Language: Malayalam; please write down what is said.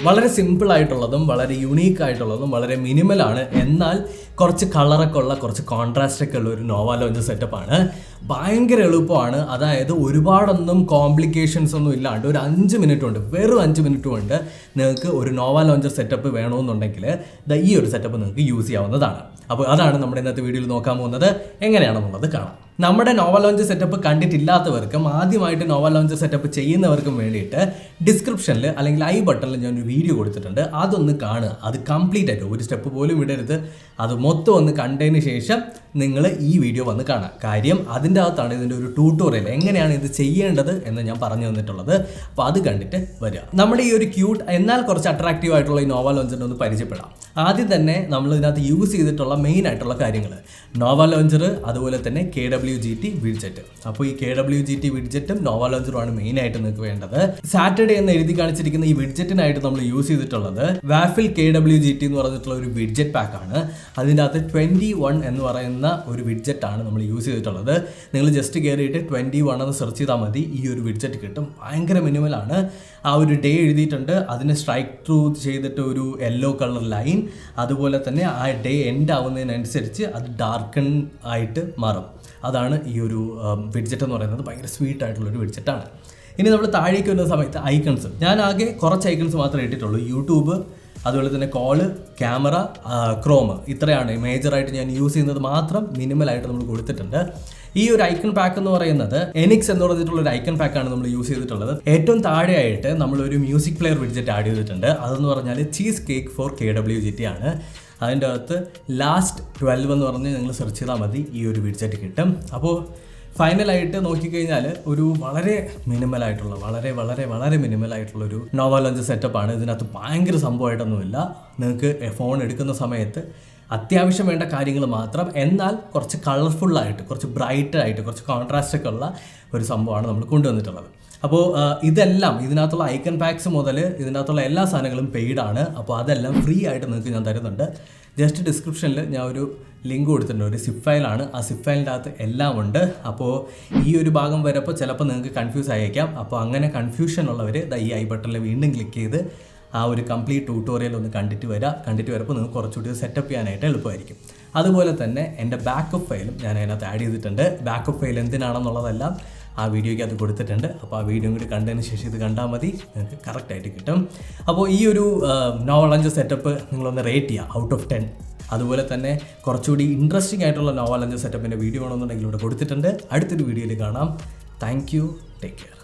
വളരെ സിമ്പിൾ ആയിട്ടുള്ളതും വളരെ യുണീക്ക് ആയിട്ടുള്ളതും വളരെ മിനിമലാണ്. എന്നാൽ കുറച്ച് കളറൊക്കെ ഉള്ള കുറച്ച് കോൺട്രാസ്റ്റ് ഒക്കെ ഉള്ള ഒരു നോവ ലോഞ്ചർ സെറ്റപ്പാണ്. ഭയങ്കര എളുപ്പമാണ്. അതായത് ഒരുപാടൊന്നും കോംപ്ലിക്കേഷൻസ് ഒന്നും ഇല്ലാണ്ട് ഒരു 5 മിനിറ്റ് കൊണ്ട്, വെറും 5 മിനിറ്റ് കൊണ്ട് നിങ്ങൾക്ക് ഒരു നോവ ലോഞ്ചർ സെറ്റപ്പ് വേണമെന്നുണ്ടെങ്കിൽ ഈ ഒരു സെറ്റപ്പ് നിങ്ങൾക്ക് യൂസ് ചെയ്യാവുന്നതാണ്. അപ്പോൾ അതാണ് നമ്മുടെ ഇന്നത്തെ വീഡിയോയിൽ നോക്കാൻ പോകുന്നത്. എങ്ങനെയാണെന്നുള്ളത് കാണാം. നമ്മുടെ നോവ ലോഞ്ചർ സെറ്റപ്പ് കണ്ടിട്ടില്ലാത്തവർക്കും ആദ്യമായിട്ട് നോവ ലോഞ്ചർ സെറ്റപ്പ് ചെയ്യുന്നവർക്കും വേണ്ടിയിട്ട് ഡിസ്ക്രിപ്ഷനിൽ അല്ലെങ്കിൽ ഐ ബട്ടണിൽ ഞാനൊരു വീഡിയോ കൊടുത്തിട്ടുണ്ട്. അതൊന്ന് കാണുക. അത് കംപ്ലീറ്റ് ആയിട്ട് ഒരു സ്റ്റെപ്പ് പോലും വിടരുത്. അത് മൊത്തം ഒന്ന് കണ്ടതിന് ശേഷം നിങ്ങൾ ഈ വീഡിയോ വന്ന് കാണാം. കാര്യം അതിൻ്റെ അകത്താണ് ഇതിൻ്റെ ഒരു ട്യൂട്ടോറിയൽ എങ്ങനെയാണ് ഇത് ചെയ്യേണ്ടത് എന്ന് ഞാൻ പറഞ്ഞു തന്നിട്ടുള്ളത്. അപ്പോൾ അത് കണ്ടിട്ട് വരിക. നമ്മുടെ ഈ ഒരു ക്യൂട്ട് എന്നാൽ കുറച്ച് അട്രാക്റ്റീവ് ആയിട്ടുള്ള ഈ നോവ ലോഞ്ചറിനെ ഒന്ന് പരിചയപ്പെടാം. ആദ്യം തന്നെ നമ്മൾ ഇതിനകത്ത് യൂസ് ചെയ്തിട്ടുള്ള മെയിൻ ആയിട്ടുള്ള കാര്യങ്ങൾ നോവ ലോഞ്ചർ, അതുപോലെ തന്നെ KWGT വിഡ്ജറ്റ്. അപ്പോൾ ഈ KWGT വിഡ്ജറ്റും നോവ ലോഞ്ചറുമാണ് മെയിനായിട്ട് നിങ്ങൾക്ക് വേണ്ടത്. സാറ്റർഡേ എന്ന് എഴുതി കാണിച്ചിരിക്കുന്ന ഈ വിഡ്ജറ്റിനായിട്ട് നമ്മൾ യൂസ് ചെയ്തിട്ടുള്ളത് വാഫിൽ KWGT എന്ന് പറഞ്ഞിട്ടുള്ള ഒരു വിഡ്ജറ്റ് പാക്കാണ്. അതിൻ്റെ അകത്ത് 21 എന്ന് പറയുന്ന ഒരു വിഡ്ജറ്റാണ് നമ്മൾ യൂസ് ചെയ്തിട്ടുള്ളത്. നിങ്ങൾ ജസ്റ്റ് കയറിയിട്ട് 21 എന്ന് സെർച്ച് ചെയ്താൽ മതി, ഈ ഒരു വിഡ്ജറ്റ് കിട്ടും. ഭയങ്കര മിനിമലാണ്. ആ ഒരു ഡേ എഴുതിയിട്ടുണ്ട്, അതിന് സ്ട്രൈക്ക് ത്രൂ ചെയ്തിട്ട് ഒരു യെല്ലോ കളർ ലൈൻ, അതുപോലെ തന്നെ ആ ഡേ എൻഡ് ആവുന്നതിനനുസരിച്ച് അത് ഡാർക്കൺ ആയിട്ട് മാറും. അതാണ് ഈ ഒരു വിഡ്ജറ്റ് എന്ന് പറയുന്നത്. ഭയങ്കര സ്വീറ്റ് ആയിട്ടുള്ളൊരു വിഡ്ജറ്റാണ്. ഇനി നമ്മൾ താഴേക്ക് വരുന്ന സമയത്ത് ഐക്കൺസ്, ഞാൻ ആകെ കുറച്ച് ഐക്കൺസ് മാത്രമേ ഇട്ടിട്ടുള്ളൂ. യൂട്യൂബ്, അതുപോലെ തന്നെ കോള്, ക്യാമറ, ക്രോം, ഇത്രയാണ് മേജറായിട്ട് ഞാൻ യൂസ് ചെയ്യുന്നത്. മാത്രം മിനിമലായിട്ട് നമ്മൾ കൊടുത്തിട്ടുണ്ട്. ഈ ഒരു ഐക്കൺ പാക്ക് എന്ന് പറയുന്നത് എനിക്സ് എന്ന് പറഞ്ഞിട്ടുള്ള ഒരു ഐക്കൺ പാക്കാണ് നമ്മൾ യൂസ് ചെയ്തിട്ടുള്ളത്. ഏറ്റവും താഴെയായിട്ട് നമ്മളൊരു മ്യൂസിക് പ്ലെയർ വിഡ്ജറ്റ് ആഡ് ചെയ്തിട്ടുണ്ട്. അതെന്ന് പറഞ്ഞാൽ ചീസ് കേക്ക് ഫോർ KWGT ആണ്. അതിൻ്റെ അകത്ത് ലാസ്റ്റ് 12 എന്ന് പറഞ്ഞ് നിങ്ങൾ സെർച്ച് ചെയ്താൽ മതി, ഈ ഒരു വിഡ്ജറ്റ് കിട്ടും. അപ്പോൾ ഫൈനലായിട്ട് നോക്കിക്കഴിഞ്ഞാൽ ഒരു വളരെ മിനിമലായിട്ടുള്ള വളരെ മിനിമലായിട്ടുള്ളൊരു നോവ ലോഞ്ചർ സെറ്റപ്പാണ്. ഇതിനകത്ത് ഭയങ്കര സംഭവമായിട്ടൊന്നുമില്ല. നിങ്ങൾക്ക് ഫോൺ എടുക്കുന്ന സമയത്ത് അത്യാവശ്യം വേണ്ട കാര്യങ്ങൾ മാത്രം, എന്നാൽ കുറച്ച് കളർഫുള്ളായിട്ട്, കുറച്ച് ബ്രൈറ്റായിട്ട്, കുറച്ച് കോൺട്രാസ്റ്റ് ഒക്കെ ഉള്ള ഒരു സംഭവമാണ് നമ്മൾ കൊണ്ടുവന്നിട്ടുള്ളത്. അപ്പോൾ ഇതെല്ലാം ഇതിനകത്തുള്ള ഐക്കൺ പാക്സ് മുതൽ ഇതിനകത്തുള്ള എല്ലാ സാധനങ്ങളും പെയ്ഡാണ്. അപ്പോൾ അതെല്ലാം ഫ്രീ ആയിട്ട് നിങ്ങൾക്ക് ഞാൻ തരുന്നുണ്ട്. ജസ്റ്റ് ഡിസ്ക്രിപ്ഷനിൽ ഞാൻ ഒരു ലിങ്ക് കൊടുത്തിട്ടുണ്ട്. ഒരു സിപ്പ് ഫയലാണ്. ആ സിപ്പ് ഫയലിൻ്റെ അകത്ത് എല്ലാം ഉണ്ട്. അപ്പോൾ ഈ ഒരു ഭാഗം വരുമ്പോൾ ചിലപ്പോൾ നിങ്ങൾക്ക് കൺഫ്യൂസ് ആയേക്കാം. അപ്പോൾ അങ്ങനെ കൺഫ്യൂഷൻ ഉള്ളവർ ഈ ഐ ബട്ടണിൽ വീണ്ടും ക്ലിക്ക് ചെയ്ത് ആ ഒരു കംപ്ലീറ്റ് ട്യൂട്ടോറിയൽ ഒന്ന് കണ്ടിട്ട് വരുമ്പോൾ നിങ്ങൾക്ക് കുറച്ചുകൂടി സെറ്റപ്പ് ചെയ്യാനായിട്ട് എളുപ്പമായിരിക്കും. അതുപോലെ തന്നെ എൻ്റെ ബാക്കപ്പ് ഫയലും ഞാൻ അതിനകത്ത് ആഡ് ചെയ്തിട്ടുണ്ട്. ബാക്കപ്പ് ഫയൽ എന്തിനാണെന്നുള്ളതെല്ലാം ആ വീഡിയോയ്ക്ക് അത് കൊടുത്തിട്ടുണ്ട്. അപ്പോൾ ആ വീഡിയോ കൂടി കണ്ടതിന് ശേഷം ഇത് കണ്ടാൽ മതി, നിങ്ങൾക്ക് കറക്റ്റായിട്ട് കിട്ടും. അപ്പോൾ ഈ ഒരു നോവ ലോഞ്ചർ സെറ്റപ്പ് നിങ്ങളൊന്ന് റേറ്റ് ചെയ്യുക ഔട്ട് ഓഫ് 10. അതുപോലെ തന്നെ കുറച്ചുകൂടി ഇൻട്രസ്റ്റിംഗ് ആയിട്ടുള്ള നോവ ലോഞ്ചർ സെറ്റപ്പിൻ്റെ വീഡിയോ വേണമെന്നുണ്ടെങ്കിൽ ഇവിടെ കൊടുത്തിട്ടുണ്ട്. അടുത്തൊരു വീഡിയോയിൽ കാണാം. Thank you. Take care.